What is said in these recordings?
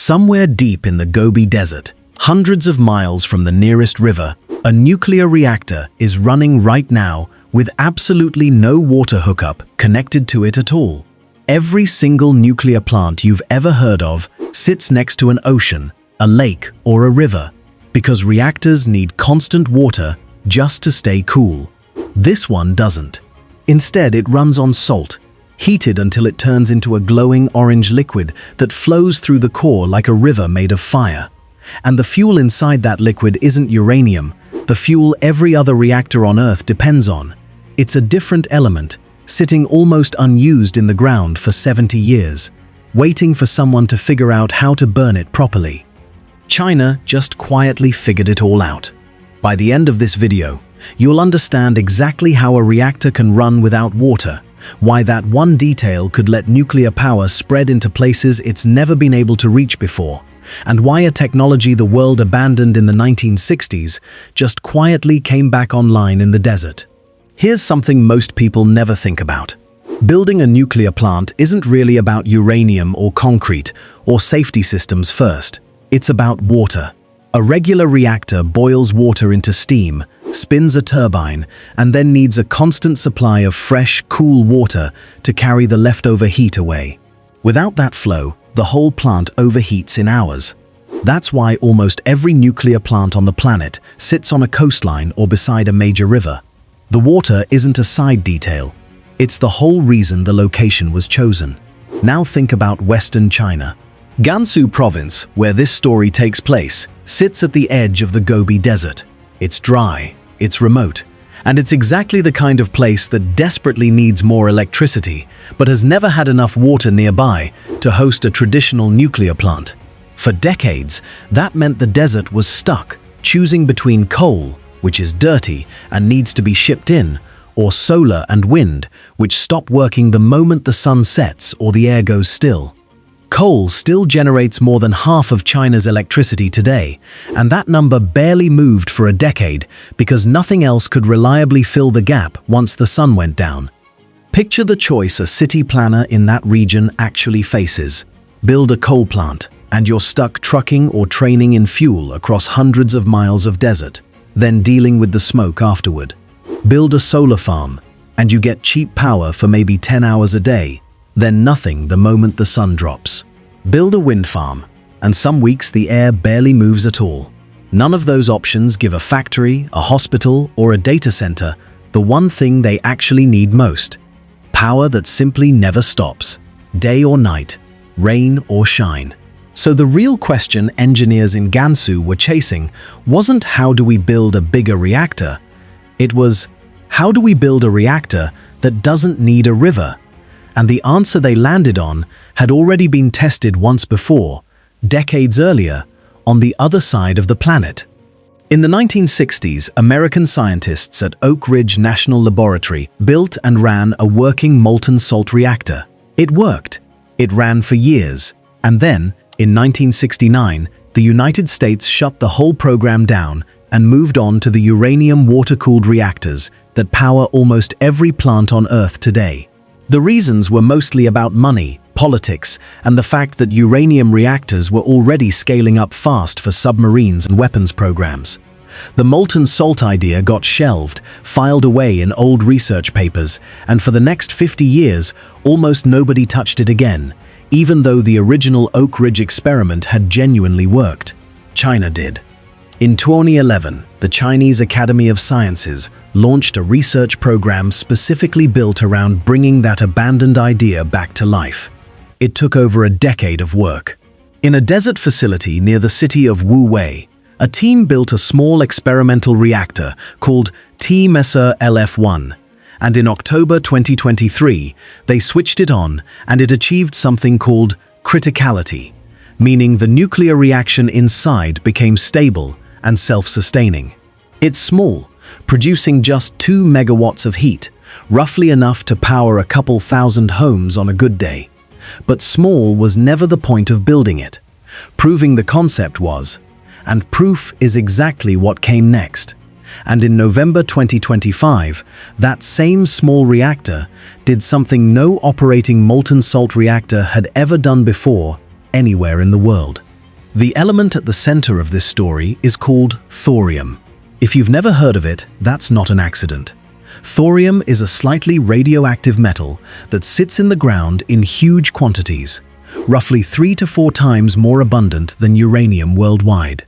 Somewhere deep in the Gobi Desert, hundreds of miles from the nearest river, a nuclear reactor is running right now with absolutely no water hookup connected to it at all. Every single nuclear plant you've ever heard of sits next to an ocean, a lake, or a river, because reactors need constant water just to stay cool. This one doesn't. Instead, it runs on salt, heated until it turns into a glowing orange liquid that flows through the core like a river made of fire. And the fuel inside that liquid isn't uranium, the fuel every other reactor on Earth depends on. It's a different element, sitting almost unused in the ground for 70 years, waiting for someone to figure out how to burn it properly. China just quietly figured it all out. By the end of this video, you'll understand exactly how a reactor can run without water, why that one detail could let nuclear power spread into places it's never been able to reach before, and why a technology the world abandoned in the 1960s just quietly came back online in the desert. Here's something most people never think about. Building a nuclear plant isn't really about uranium or concrete or safety systems first. It's about water. A regular reactor boils water into steam, spins a turbine, and then needs a constant supply of fresh, cool water to carry the leftover heat away. Without that flow, the whole plant overheats in hours. That's why almost every nuclear plant on the planet sits on a coastline or beside a major river. The water isn't a side detail. It's the whole reason the location was chosen. Now think about Western China. Gansu province, where this story takes place, sits at the edge of the Gobi Desert. It's dry, it's remote, and it's exactly the kind of place that desperately needs more electricity, but has never had enough water nearby to host a traditional nuclear plant. For decades, that meant the desert was stuck, choosing between coal, which is dirty and needs to be shipped in, or solar and wind, which stop working the moment the sun sets or the air goes still. Coal still generates more than half of China's electricity today, and that number barely moved for a decade because nothing else could reliably fill the gap once the sun went down. Picture the choice a city planner in that region actually faces. Build a coal plant, and you're stuck trucking or training in fuel across hundreds of miles of desert, then dealing with the smoke afterward. Build a solar farm, and you get cheap power for maybe 10 hours a day, then nothing the moment the sun drops. Build a wind farm, and some weeks the air barely moves at all. None of those options give a factory, a hospital, or a data center the one thing they actually need most: power that simply never stops, day or night, rain or shine. So the real question engineers in Gansu were chasing wasn't how do we build a bigger reactor? It was, how do we build a reactor that doesn't need a river? And the answer they landed on had already been tested once before, decades earlier, on the other side of the planet. In the 1960s, American scientists at Oak Ridge National Laboratory built and ran a working molten salt reactor. It worked. It ran for years. And then, in 1969, the United States shut the whole program down and moved on to the uranium water-cooled reactors that power almost every plant on Earth today. The reasons were mostly about money, politics, and the fact that uranium reactors were already scaling up fast for submarines and weapons programs. The molten salt idea got shelved, filed away in old research papers, and for the next 50 years, almost nobody touched it again, even though the original Oak Ridge experiment had genuinely worked. China did. In 2011, the Chinese Academy of Sciences launched a research program specifically built around bringing that abandoned idea back to life. It took over a decade of work. In a desert facility near the city of Wuwei, a team built a small experimental reactor called T-Messer LF1, and in October 2023, they switched it on and it achieved something called criticality, meaning the nuclear reaction inside became stable and self-sustaining. It's small, producing just 2 megawatts of heat, roughly enough to power a couple thousand homes on a good day. But small was never the point of building it. Proving the concept was, and proof is exactly what came next. And in November 2025, that same small reactor did something no operating molten salt reactor had ever done before anywhere in the world. The element at the center of this story is called thorium. If you've never heard of it, that's not an accident. Thorium is a slightly radioactive metal that sits in the ground in huge quantities, roughly 3 to 4 times more abundant than uranium worldwide.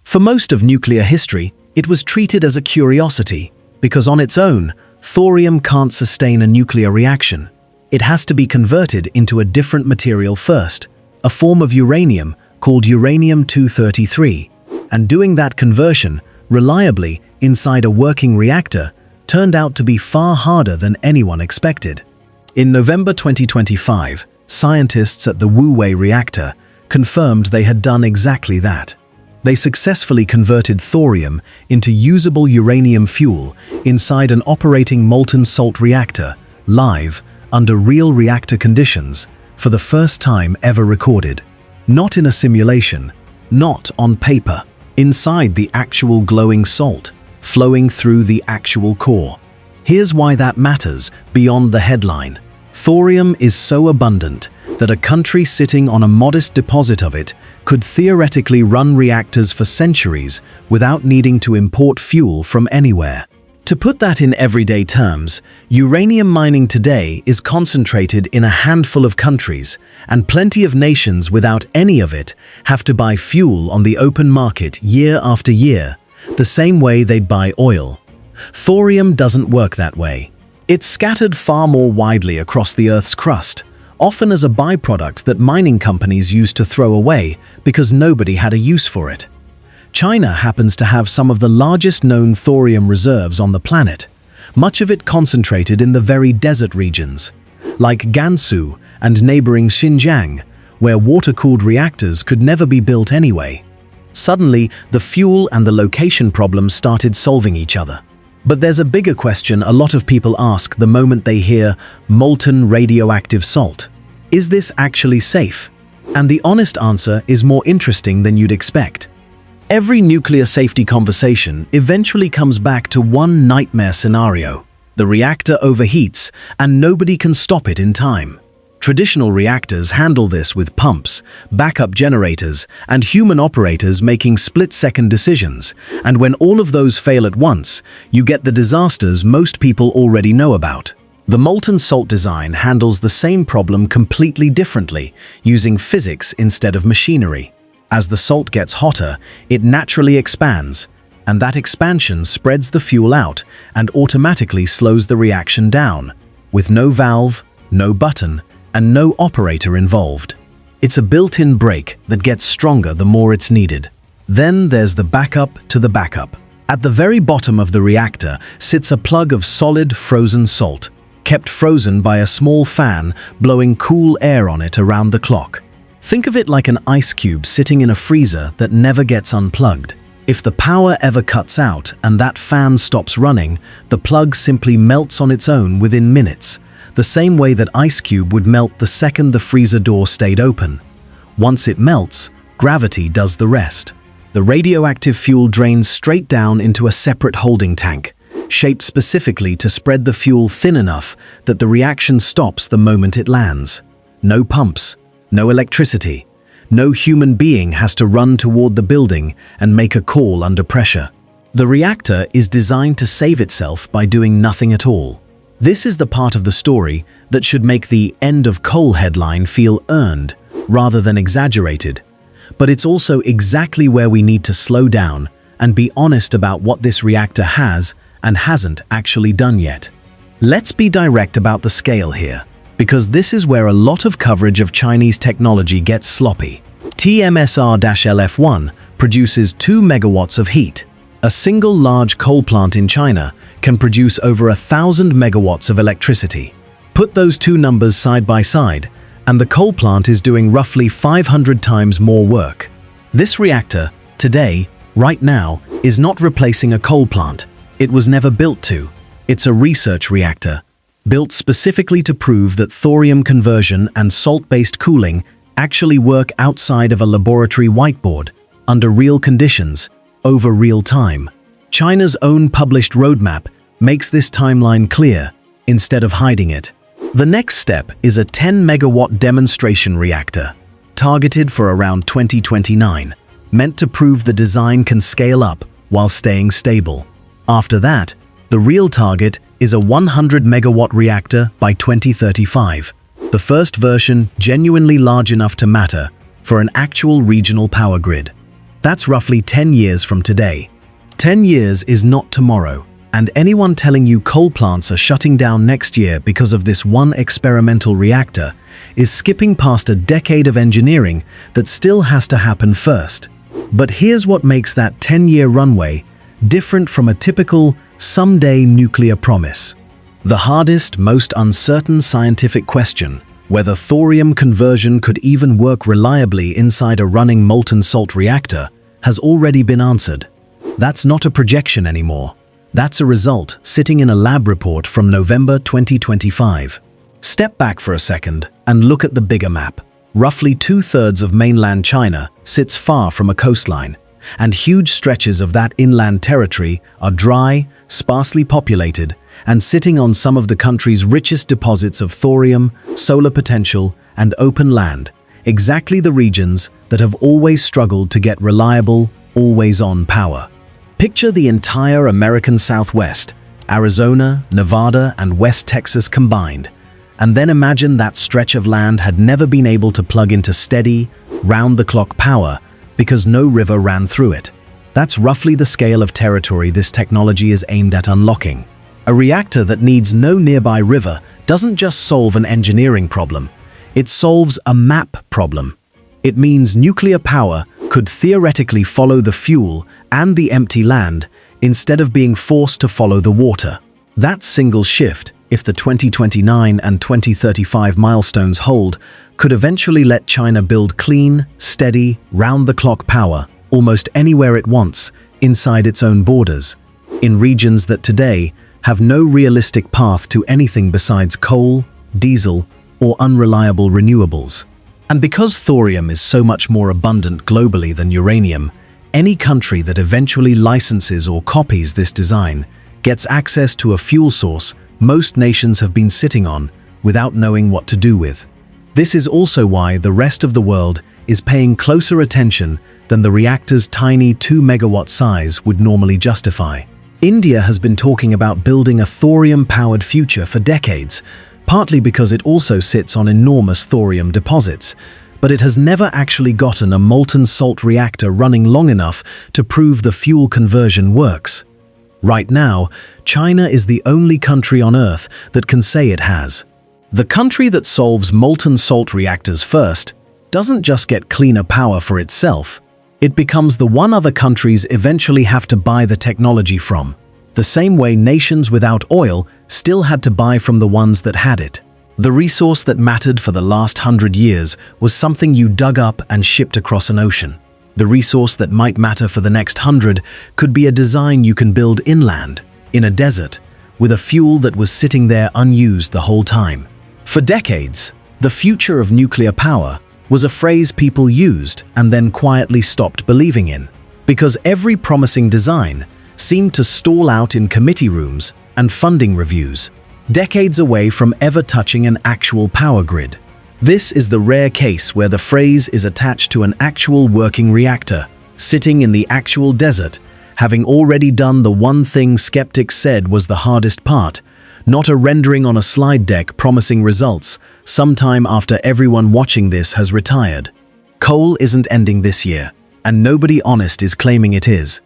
For most of nuclear history, it was treated as a curiosity, because on its own, thorium can't sustain a nuclear reaction. It has to be converted into a different material first, a form of uranium called uranium-233, and doing that conversion reliably inside a working reactor turned out to be far harder than anyone expected. In November 2025, scientists at the Wu-Wei reactor confirmed they had done exactly that. They successfully converted thorium into usable uranium fuel inside an operating molten salt reactor, live, under real reactor conditions, for the first time ever recorded. Not in a simulation, not on paper, inside the actual glowing salt, flowing through the actual core. Here's why that matters beyond the headline. Thorium is so abundant that a country sitting on a modest deposit of it could theoretically run reactors for centuries without needing to import fuel from anywhere. To put that in everyday terms, uranium mining today is concentrated in a handful of countries, and plenty of nations without any of it have to buy fuel on the open market year after year, the same way they'd buy oil. Thorium doesn't work that way. It's scattered far more widely across the Earth's crust, often as a byproduct that mining companies used to throw away because nobody had a use for it. China happens to have some of the largest known thorium reserves on the planet, much of it concentrated in the very desert regions, like Gansu and neighboring Xinjiang, where water-cooled reactors could never be built anyway. Suddenly, the fuel and the location problems started solving each other. But there's a bigger question a lot of people ask the moment they hear molten radioactive salt. Is this actually safe? And the honest answer is more interesting than you'd expect. Every nuclear safety conversation eventually comes back to one nightmare scenario. The reactor overheats and nobody can stop it in time. Traditional reactors handle this with pumps, backup generators, and human operators making split-second decisions, and when all of those fail at once, you get the disasters most people already know about. The molten salt design handles the same problem completely differently, using physics instead of machinery. As the salt gets hotter, it naturally expands, and that expansion spreads the fuel out and automatically slows the reaction down, with no valve, no button, and no operator involved. It's a built-in brake that gets stronger the more it's needed. Then there's the backup to the backup. At the very bottom of the reactor sits a plug of solid frozen salt, kept frozen by a small fan blowing cool air on it around the clock. Think of it like an ice cube sitting in a freezer that never gets unplugged. If the power ever cuts out and that fan stops running, the plug simply melts on its own within minutes, the same way that ice cube would melt the second the freezer door stayed open. Once it melts, gravity does the rest. The radioactive fuel drains straight down into a separate holding tank, shaped specifically to spread the fuel thin enough that the reaction stops the moment it lands. No pumps, no electricity, no human being has to run toward the building and make a call under pressure. The reactor is designed to save itself by doing nothing at all. This is the part of the story that should make the "end of coal" headline feel earned rather than exaggerated. But it's also exactly where we need to slow down and be honest about what this reactor has and hasn't actually done yet. Let's be direct about the scale here, because this is where a lot of coverage of Chinese technology gets sloppy. TMSR-LF1 produces 2 megawatts of heat. A single large coal plant in China can produce over 1,000 megawatts of electricity. Put those two numbers side by side, and the coal plant is doing roughly 500 times more work. This reactor, today, right now, is not replacing a coal plant. It was never built to. It's a research reactor, built specifically to prove that thorium conversion and salt-based cooling actually work outside of a laboratory whiteboard, under real conditions, over real time. China's own published roadmap makes this timeline clear, instead of hiding it. The next step is a 10-megawatt demonstration reactor. targeted for around 2029, meant to prove the design can scale up while staying stable. After that, the real target is a 100 megawatt reactor by 2035, the first version genuinely large enough to matter for an actual regional power grid. That's roughly 10 years from today. 10 years is not tomorrow, and anyone telling you coal plants are shutting down next year because of this one experimental reactor is skipping past a decade of engineering that still has to happen first. But here's what makes that 10-year runway different from a typical someday nuclear promise. The hardest, most uncertain scientific question, whether thorium conversion could even work reliably inside a running molten salt reactor, has already been answered. That's not a projection anymore. That's a result sitting in a lab report from November 2025. Step back for a second and look at the bigger map. Roughly 2/3 of mainland China sits far from a coastline, and huge stretches of that inland territory are dry, sparsely populated, and sitting on some of the country's richest deposits of thorium, solar potential, and open land, exactly the regions that have always struggled to get reliable, always-on power. Picture the entire American Southwest, Arizona, Nevada, and West Texas combined, and then imagine that stretch of land had never been able to plug into steady, round-the-clock power because no river ran through it. That's roughly the scale of territory this technology is aimed at unlocking. A reactor that needs no nearby river doesn't just solve an engineering problem, it solves a map problem. It means nuclear power could theoretically follow the fuel and the empty land instead of being forced to follow the water. That single shift, if the 2029 and 2035 milestones hold, could eventually let China build clean, steady, round-the-clock power almost anywhere it wants inside its own borders, in regions that today have no realistic path to anything besides coal, diesel, or unreliable renewables. And because thorium is so much more abundant globally than uranium, any country that eventually licenses or copies this design gets access to a fuel source most nations have been sitting on without knowing what to do with. This is also why the rest of the world is paying closer attention than the reactor's tiny 2 megawatt size would normally justify. India has been talking about building a thorium-powered future for decades, partly because it also sits on enormous thorium deposits, but it has never actually gotten a molten salt reactor running long enough to prove the fuel conversion works. Right now, China is the only country on Earth that can say it has. The country that solves molten salt reactors first doesn't just get cleaner power for itself, it becomes the one other countries eventually have to buy the technology from, the same way nations without oil still had to buy from the ones that had it. The resource that mattered for the last 100 years was something you dug up and shipped across an ocean. The resource that might matter for the next 100 could be a design you can build inland, in a desert, with a fuel that was sitting there unused the whole time. For decades, the future of nuclear power was a phrase people used and then quietly stopped believing in, because every promising design seemed to stall out in committee rooms and funding reviews, decades away from ever touching an actual power grid. This is the rare case where the phrase is attached to an actual working reactor, sitting in the actual desert, having already done the one thing skeptics said was the hardest part, not a rendering on a slide deck promising results sometime after everyone watching this has retired. Coal isn't ending this year, and nobody honest is claiming it is.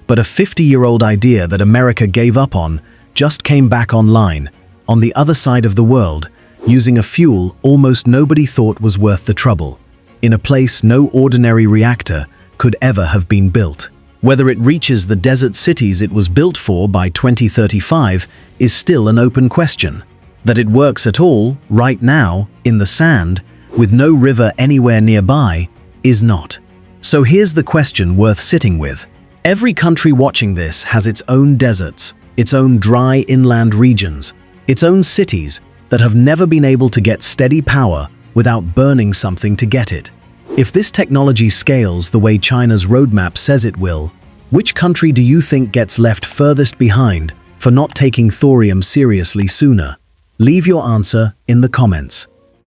But a 50-year-old idea that America gave up on just came back online, on the other side of the world, using a fuel almost nobody thought was worth the trouble, in a place no ordinary reactor could ever have been built. Whether it reaches the desert cities it was built for by 2035 is still an open question. That it works at all, right now, in the sand, with no river anywhere nearby, is not. So here's the question worth sitting with. Every country watching this has its own deserts, its own dry inland regions, its own cities that have never been able to get steady power without burning something to get it. If this technology scales the way China's roadmap says it will, which country do you think gets left furthest behind for not taking thorium seriously sooner? Leave your answer in the comments.